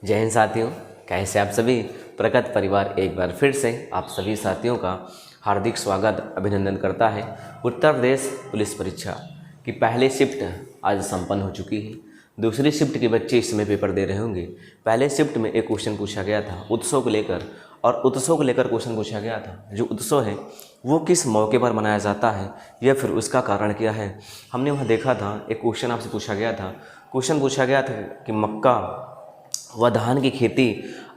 जय हिंद साथियों, कैसे आप सभी। प्रगत परिवार एक बार फिर से आप सभी साथियों का हार्दिक स्वागत अभिनंदन करता है। उत्तर प्रदेश पुलिस परीक्षा की पहली शिफ्ट आज संपन्न हो चुकी है। दूसरी शिफ्ट के बच्चे इस समय पेपर दे रहे होंगे। पहले शिफ्ट में एक क्वेश्चन पूछा गया था उत्सव को लेकर, और उत्सव को लेकर क्वेश्चन पूछा गया था जो उत्सव है वो किस मौके पर मनाया जाता है या फिर उसका कारण क्या है। हमने वहाँ देखा था एक क्वेश्चन आपसे पूछा गया था। क्वेश्चन पूछा गया था कि मक्का व धान की खेती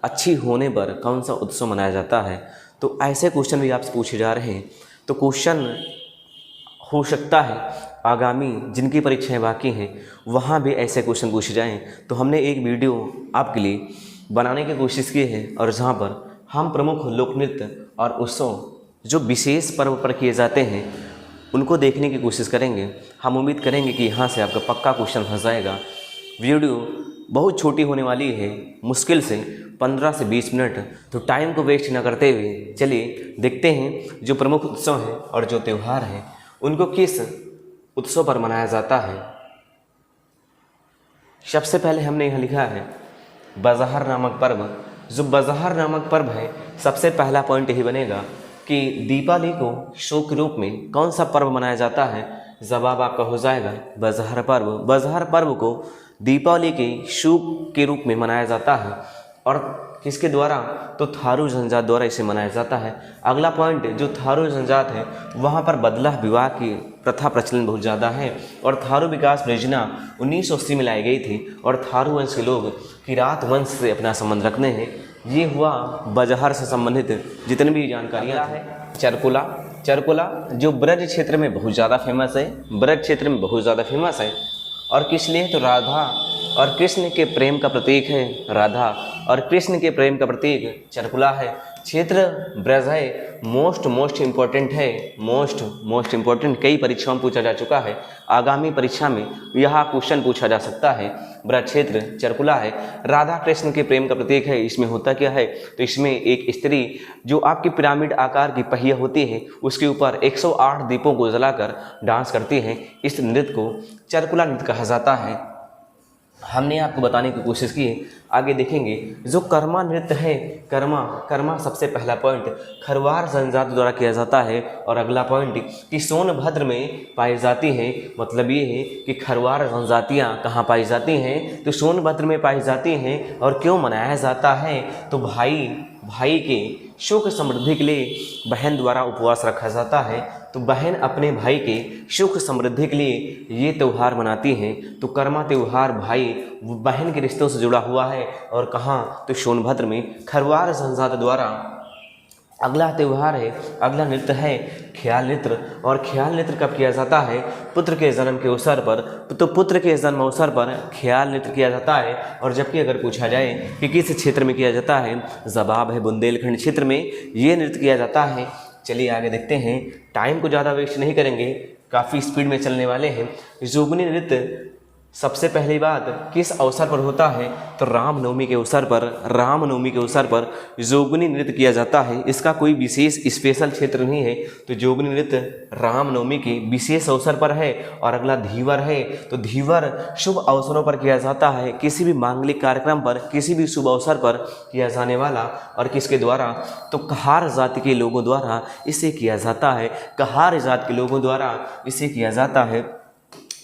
अच्छी होने पर कौन सा उत्सव मनाया जाता है। तो ऐसे क्वेश्चन भी आपसे पूछे जा रहे हैं। तो क्वेश्चन हो सकता है आगामी जिनकी परीक्षाएं बाकी हैं वहाँ भी ऐसे क्वेश्चन पूछे जाएं। तो हमने एक वीडियो आपके लिए बनाने की कोशिश की है, और जहाँ पर हम प्रमुख लोक नृत्य और उत्सव जो विशेष पर्व पर किए जाते हैं उनको देखने की कोशिश करेंगे। हम उम्मीद करेंगे कि यहाँ से आपका पक्का क्वेश्चन फंस जाएगा। वीडियो बहुत छोटी होने वाली है, मुश्किल से 15 से 20 मिनट। तो टाइम को वेस्ट न करते हुए चलिए देखते हैं जो प्रमुख उत्सव है और जो त्यौहार है उनको किस उत्सव पर मनाया जाता है। सबसे पहले हमने यहाँ लिखा है बजहर नामक पर्व। जो बजहर नामक पर्व है, सबसे पहला पॉइंट यही बनेगा कि दीपावली को शोक के रूप में कौन सा पर्व मनाया जाता है। जवाब आपका हो जाएगा बजहर पर्व। बजहर पर्व को दीपावली के शोक के रूप में मनाया जाता है, और किसके द्वारा, तो थारू जनजात द्वारा इसे मनाया जाता है। अगला पॉइंट जो थारू जनजात है वहाँ पर बदला विवाह की प्रथा प्रचलन बहुत ज़्यादा है, और थारू विकास योजना 1980 में लाई गई थी, और थारू वंश के लोग किरात वंश से अपना संबंध रखते हैं। ये हुआ बजहर से संबंधित जितनी भी जानकारियाँ हैं। चरकुला, चरकुला जो ब्रज क्षेत्र में बहुत ज़्यादा फेमस है, ब्रज क्षेत्र में बहुत ज़्यादा फेमस है। और किस लिए, तो राधा और कृष्ण के प्रेम का प्रतीक है। राधा और कृष्ण के प्रेम का प्रतीक चरकुला है। क्षेत्र ब्रज है। मोस्ट इम्पोर्टेंट है, मोस्ट इम्पोर्टेंट। कई परीक्षाओं में पूछा जा चुका है, आगामी परीक्षा में यह क्वेश्चन पूछा जा सकता है। ब्रज क्षेत्र चरकुला है। राधा कृष्ण के प्रेम का प्रतीक है। इसमें होता क्या है, तो इसमें एक स्त्री जो आपकी पिरामिड आकार की पहिया होती है उसके ऊपर 108 दीपों को जलाकर डांस करती है। इस नृत्य को चरकुला नृत्य कहा जाता है। हमने आपको बताने की कोशिश की है। आगे देखेंगे जो कर्मा नृत्य है, कर्मा सबसे पहला पॉइंट खरवार जनजात द्वारा किया जाता है। और अगला पॉइंट कि सोनभद्र में पाई जाती है। मतलब ये है कि खरवार जनजातियाँ कहाँ पाई जाती हैं, तो सोनभद्र में पाई जाती हैं। और क्यों मनाया जाता है, तो भाई के सुख समृद्धि के लिए बहन द्वारा उपवास रखा जाता है। तो बहन अपने भाई के सुख समृद्धि के लिए ये त्यौहार मनाती हैं। तो कर्मा त्यौहार भाई बहन के रिश्तों से जुड़ा हुआ है, और कहाँ, तो सोनभद्र में खरवार जनजात द्वारा। अगला त्यौहार है, अगला नृत्य है ख्याल नृत्य। और ख्याल नृत्य कब किया जाता है, पुत्र के जन्म के अवसर पर। तो पुत्र के जन्म अवसर पर ख्याल नृत्य किया जाता है। और जबकि अगर पूछा जाए कि किस क्षेत्र में किया जाता है, जवाब है बुंदेलखंड क्षेत्र में ये नृत्य किया जाता है। चलिए आगे देखते हैं, टाइम को ज़्यादा वेस्ट नहीं करेंगे, काफ़ी स्पीड में चलने वाले हैं। जोगनी नृत्य सबसे पहली बात किस अवसर पर होता है, तो रामनवमी के अवसर पर जोगनी नृत्य किया जाता है। इसका कोई विशेष स्पेशल क्षेत्र नहीं है। तो जोगनी नृत्य रामनवमी के विशेष अवसर पर है। और अगला धीवर है, तो धीवर शुभ अवसरों पर किया जाता है, किसी भी मांगलिक कार्यक्रम पर, किसी भी शुभ अवसर पर किया जाने वाला। और किसके द्वारा, तो कहार जाति के लोगों द्वारा इसे किया जाता है। कहार जाति के लोगों द्वारा इसे किया जाता है।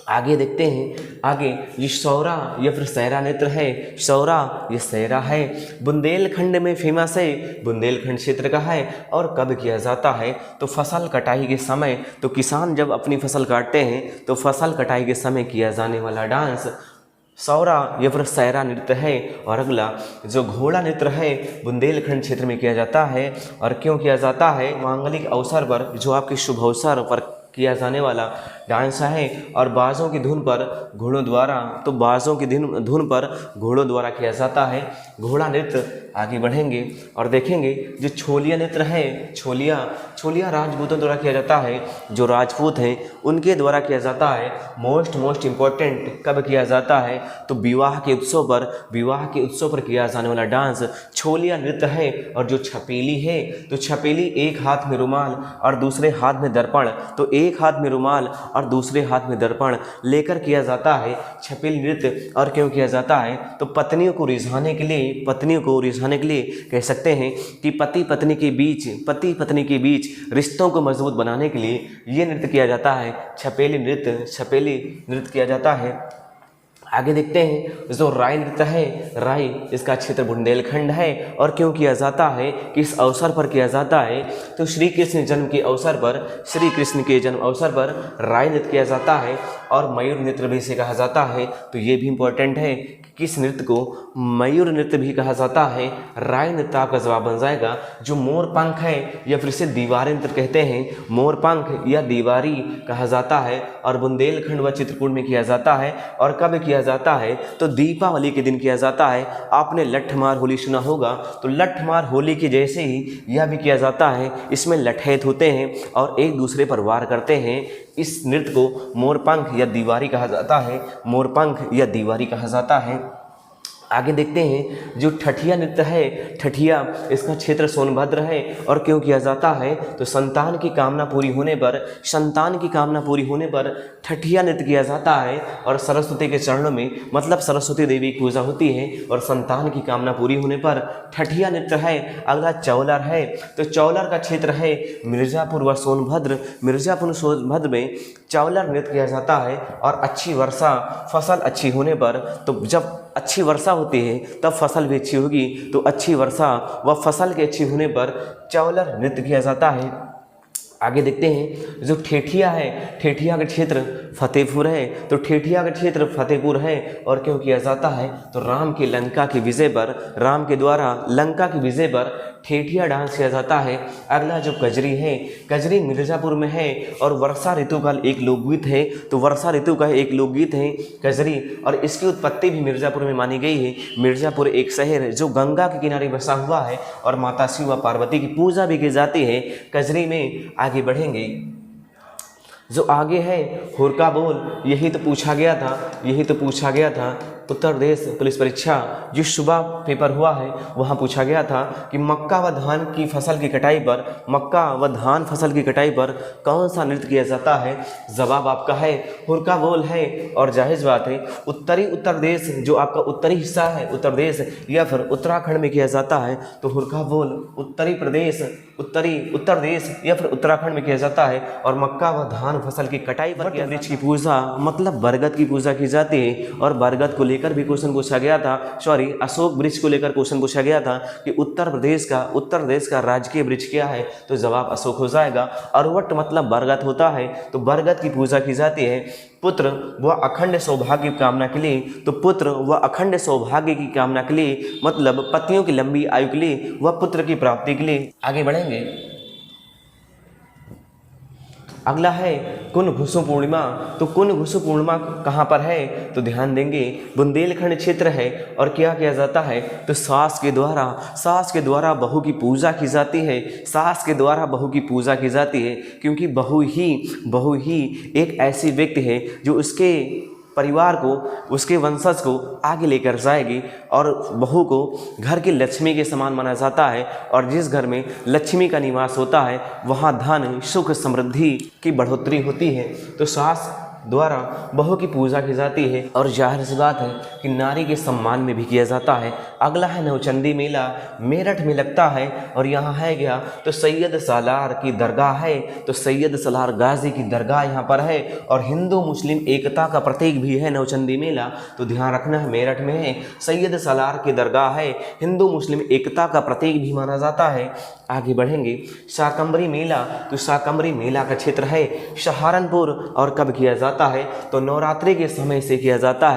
आगे देखते हैं, आगे ये सौरा या फिर सहरा नृत्य है। सौरा ये सहरा है, बुंदेलखंड में फेमस है, बुंदेलखंड क्षेत्र का है। और कब किया जाता है, तो फसल कटाई के समय। तो किसान जब अपनी फसल काटते हैं तो फसल कटाई के समय किया जाने वाला डांस सौरा या फिर सहरा नृत्य है। और अगला जो घोड़ा नृत्य है बुंदेलखंड क्षेत्र में किया जाता है। और क्यों किया जाता है, मांगलिक अवसर पर, जो आपके शुभ अवसर पर किया जाने वाला डांस है। और बाजों की धुन पर घोड़ों द्वारा, तो बाजों की धुन पर घोड़ों द्वारा किया जाता है घोड़ा नृत्य। आगे बढ़ेंगे और देखेंगे जो छोलिया नृत्य है, छोलिया राजपूतों द्वारा किया जाता है। जो राजपूत हैं उनके द्वारा किया जाता है। मोस्ट इम्पोर्टेंट कब किया जाता है, तो विवाह के उत्सव पर किया जाने वाला डांस छोलिया नृत्य है। और जो छपेली है, तो छपेली एक हाथ में रुमाल और दूसरे हाथ में दर्पण। तो एक हाथ में रुमाल और दूसरे हाथ में दर्पण लेकर किया जाता है छपेली नृत्य। और क्यों किया जाता है? तो पत्नियों को रिझाने के लिए कह सकते हैं कि पति पत्नी के बीच रिश्तों को मजबूत बनाने के लिए ये नृत्य किया जाता है, छपेली नृत्य किया जाता है। आगे देखते हैं जो राई नृत्य है, राई इसका क्षेत्र बुंदेलखंड है। और क्यों किया जाता है, किस अवसर पर किया जाता है? तो श्री कृष्ण के जन्म अवसर पर राई नृत्य किया जाता है और मयूर नृत्य भी इसे कहा जाता है। तो ये भी इम्पोर्टेंट है कि किस नृत्य को मयूर नृत्य भी कहा जाता है। राई नृत्य आपका जवाब बन जाएगा। जो मोर पंख है या फिर इसे दीवारी नृत्य कहते हैं, मोर पंख या दीवारी कहा जाता है और बुंदेलखंड व चित्रकूट में किया जाता है। और कब किया जाता है? तो दीपावली के दिन किया जाता है। आपने लठमार होली सुना होगा, तो लठमार होली के जैसे ही यह भी किया जाता है। इसमें लठैत होते हैं और एक दूसरे पर वार करते हैं। इस नृत्य को मोरपंख या दीवारी कहा जाता है, मोरपंख या दीवारी कहा जाता है। आगे देखते हैं जो ठठिया नृत्य है, ठठिया इसका क्षेत्र सोनभद्र है। और क्यों किया जाता है? तो संतान की कामना पूरी होने पर ठठिया नृत्य किया जाता है और सरस्वती के चरणों में, मतलब सरस्वती देवी की पूजा होती है और संतान की कामना पूरी होने पर ठठिया नृत्य है। अगला चौलर है, तो चौलर का क्षेत्र है मिर्ज़ापुर व सोनभद्र। मिर्ज़ापुर सोनभद्र में चौलर नृत्य किया जाता है। और अच्छी वर्षा, फसल अच्छी होने पर, तो जब अच्छी वर्षा होती है तब फसल भी अच्छी होगी, तो अच्छी वर्षा व फसल के अच्छी होने पर चौलर नृत्य किया जाता है। आगे देखते हैं जो ठेठिया है, ठेठिया का क्षेत्र फतेहपुर है। तो ठेठिया का क्षेत्र फतेहपुर है और क्यों किया जाता है? तो राम के द्वारा लंका की विजय पर ठेठिया डांस किया जाता है। अगला जो कजरी है, कजरी मिर्ज़ापुर में है और वर्षा ऋतु का एक लोकगीत है। तो वर्षा ऋतु का एक लोकगीत है कजरी, और इसकी उत्पत्ति भी मिर्ज़ापुर में मानी गई है। मिर्ज़ापुर एक शहर है जो गंगा के किनारे बसा हुआ है और माता शिव व पार्वती की पूजा भी की जाती है कजरी में। आगे बढ़ेंगे, जो आगे है हुरका बोल, यही तो पूछा गया था उत्तर प्रदेश पुलिस परीक्षा जो सुबह पेपर हुआ है वहाँ पूछा गया था कि मक्का व धान फसल की कटाई पर कौन सा नृत्य किया जाता है? जवाब आपका है हुरका बोल है। और जाहिर बात है उत्तर प्रदेश जो आपका उत्तरी हिस्सा है, उत्तर प्रदेश या फिर उत्तराखंड में किया जाता है, तो हुरका बोल उत्तर प्रदेश या फिर उत्तराखंड में किया जाता है। और मक्का व धान फसल की कटाई पर वृक्ष की पूजा, मतलब बरगद की पूजा की जाती है। और बरगद को लेकर भी क्वेश्चन पूछा गया था, अशोक वृक्ष को लेकर क्वेश्चन पूछा गया था कि उत्तर प्रदेश का राजकीय वृक्ष क्या है? तो जवाब अशोक हो जाएगा। और वट मतलब बरगद होता है, तो बरगद की पूजा की जाती है पुत्र व अखंड सौभाग्य की कामना के लिए। तो पुत्र व अखंड सौभाग्य की कामना के लिए, मतलब पतियों की लंबी आयु के लिए व पुत्र की प्राप्ति के लिए। आगे बढ़ेंगे, अगला है कुन घुसु पूर्णिमा। तो कुन घुसु पूर्णिमा कहाँ पर है? तो ध्यान देंगे बुंदेलखंड क्षेत्र है। और क्या किया जाता है? तो सास के द्वारा बहू की पूजा की जाती है। क्योंकि बहू ही एक ऐसी व्यक्ति है जो उसके परिवार को, उसके वंशज को आगे लेकर जाएगी। और बहू को घर की लक्ष्मी के समान माना जाता है। और जिस घर में लक्ष्मी का निवास होता है वहाँ धन, सुख, समृद्धि की बढ़ोतरी होती है। तो सास द्वारा बहू की पूजा की जाती है। और जाहिर सी बात है कि नारी के सम्मान में भी किया जाता है। अगला है नवचंदी मेला, मेरठ में लगता है। और यहाँ है क्या? तो सैयद सालार की दरगाह है। तो सैयद सालार गाजी की दरगाह यहाँ पर है। और हिंदू मुस्लिम एकता का प्रतीक भी है नवचंदी मेला। तो ध्यान रखना है, मेरठ में है, सैयद सालार की दरगाह है, हिंदू मुस्लिम एकता का प्रतीक भी माना जाता है। आगे बढ़ेंगे, शाकंभरी मेला। तो शाकंभरी मेला का क्षेत्र है सहारनपुर। और कब किया जाता है? तो नवरात्रि के समय से किया जाता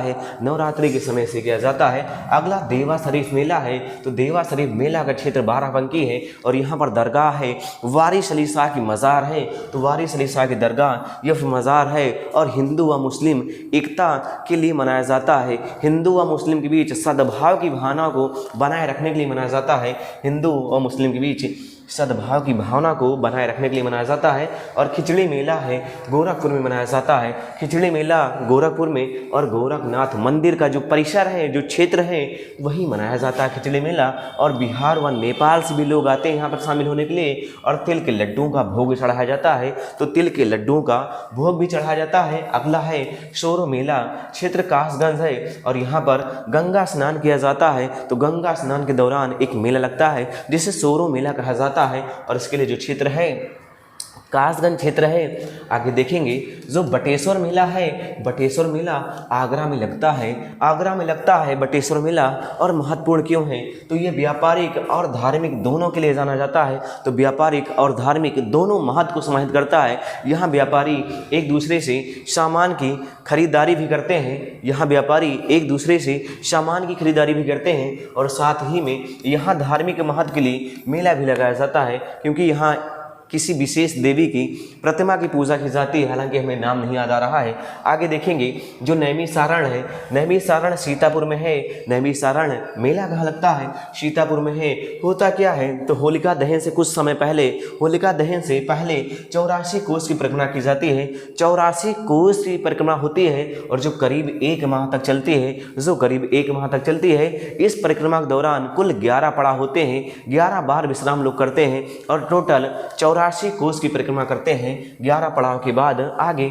है। अगला देवा शरीफ मेला है। तो देवा शरीफ मेला का क्षेत्र बाराबंकी है। और यहाँ पर दरगाह है, वारिस अली शाह की मज़ार है। तो वारिस अली शाह की दरगाह या फिर मज़ार है। और हिंदू व मुस्लिम एकता के लिए मनाया जाता है। हिंदू व मुस्लिम के बीच सद्भाव की भावना को बनाए रखने के लिए मनाया जाता है। हिंदू और मुस्लिम के बीच सद्भाव की भावना को बनाए रखने के लिए मनाया जाता है। और खिचड़ी मेला है गोरखपुर में मनाया जाता है। खिचड़ी मेला गोरखपुर में और गोरखनाथ मंदिर का जो परिसर है, जो क्षेत्र है, वही मनाया जाता है खिचड़ी मेला। और बिहार व नेपाल से भी लोग आते हैं यहाँ पर शामिल होने के लिए। और तिल के लड्डुओं का भोग चढ़ाया जाता है, तो तिल के लड्डुओं का भोग भी चढ़ाया जाता है। अगला है सोरो मेला, क्षेत्र कासगंज है और यहाँ पर गंगा स्नान किया जाता है। तो गंगा स्नान के दौरान एक मेला लगता है जिसे सोरो मेला कहा जाता है। और इसके लिए जो क्षेत्र है कासगंज क्षेत्र है। आगे देखेंगे जो बटेश्वर मेला है, बटेश्वर मेला आगरा में लगता है। आगरा में लगता है बटेश्वर मेला। और महत्वपूर्ण क्यों है, तो ये व्यापारिक और धार्मिक दोनों के लिए जाना जाता है। तो व्यापारिक और धार्मिक दोनों महत्व को समाहित करता है। यहाँ व्यापारी एक दूसरे से सामान की खरीदारी भी करते हैं, यहाँ व्यापारी एक दूसरे से सामान की खरीदारी भी करते हैं। और साथ ही में यहाँ धार्मिक महत्व के लिए मेला भी लगाया जाता है, क्योंकि यहाँ किसी विशेष देवी की प्रतिमा की पूजा की जाती है, हालांकि हमें नाम नहीं याद आ रहा है। आगे देखेंगे जो नैमिषारण है, नैमिषारण सीतापुर में है। नैमिषारण मेला कहाँ लगता है, सीतापुर में है। होता क्या है, तो होलिका दहन से कुछ समय पहले, होलिका दहन से पहले 84 कोस की परिक्रमा की जाती है। 84 कोस की परिक्रमा होती है और जो करीब 1 माह तक चलती है, जो करीब 1 माह तक चलती है। इस परिक्रमा के दौरान कुल 11 पड़ाव होते हैं, 11 बार विश्राम लोग करते हैं और टोटल 84 कोस की परिक्रमा करते हैं 11 पड़ाव के बाद। आगे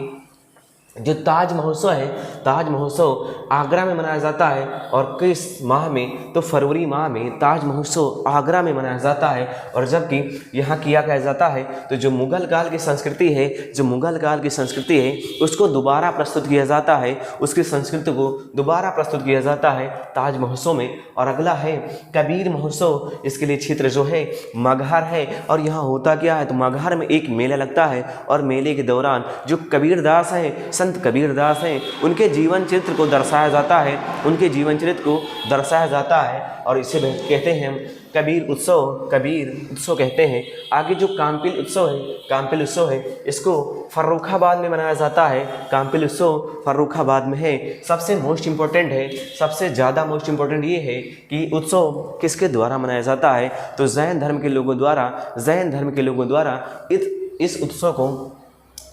जो ताज महोत्सव है, ताज महोत्सव आगरा में मनाया जाता है। और किस माह में, तो फरवरी माह में ताज महोत्सव आगरा में मनाया जाता है। और जबकि यहाँ किया क्या जाता है, तो जो मुगल काल की संस्कृति है, जो मुगल काल की संस्कृति है उसको दोबारा प्रस्तुत किया जाता है, उसकी संस्कृति को दोबारा प्रस्तुत किया जाता है ताज महोत्सव में। और अगला है कबीर महोत्सव, इसके लिए क्षेत्र जो है मगहर है। और यहाँ होता क्या है, तो मगहर में एक मेला लगता है और मेले के दौरान जो कबीरदास हैं, संत कबीरदास हैं, उनके जीवन चरित्र को दर्शाया जाता है, उनके जीवन चरित्र को दर्शाया जाता है। और इसे कहते हैं कबीर उत्सव, कबीर उत्सव कहते हैं। आगे जो काम्पिल उत्सव है, काम्पिल उत्सव है, इसको फर्रुखाबाद में मनाया जाता है। काम्पिल उत्सव फर्रुखाबाद में है। सबसे मोस्ट इम्पोर्टेंट है, सबसे ज़्यादा मोस्ट इम्पोर्टेंट ये है कि उत्सव किसके द्वारा मनाया जाता है, तो जैन धर्म के लोगों द्वारा, जैन धर्म के लोगों द्वारा इस उत्सव को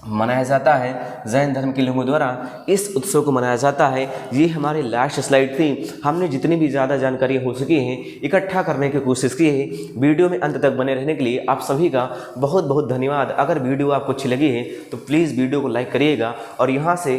मनाया जाता है। जैन धर्म के लोगों द्वारा इस उत्सव को मनाया जाता है। ये हमारी लास्ट स्लाइड थी। हमने जितनी भी ज़्यादा जानकारी हो सकी है इकट्ठा करने की कोशिश की है। वीडियो में अंत तक बने रहने के लिए आप सभी का बहुत बहुत धन्यवाद। अगर वीडियो आपको अच्छी लगी है तो प्लीज़ वीडियो को लाइक करिएगा। और यहाँ से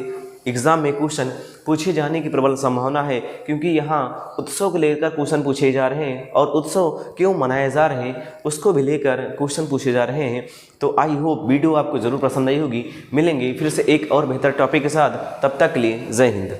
एग्ज़ाम में क्वेश्चन पूछे जाने की प्रबल संभावना है, क्योंकि यहाँ उत्सव को लेकर क्वेश्चन पूछे जा रहे हैं और उत्सव क्यों मनाए जा रहे हैं उसको भी लेकर क्वेश्चन पूछे जा रहे हैं। तो आई होप वीडियो आपको ज़रूर पसंद आई होगी। मिलेंगे फिर से एक और बेहतर टॉपिक के साथ, तब तक के लिए जय हिंद।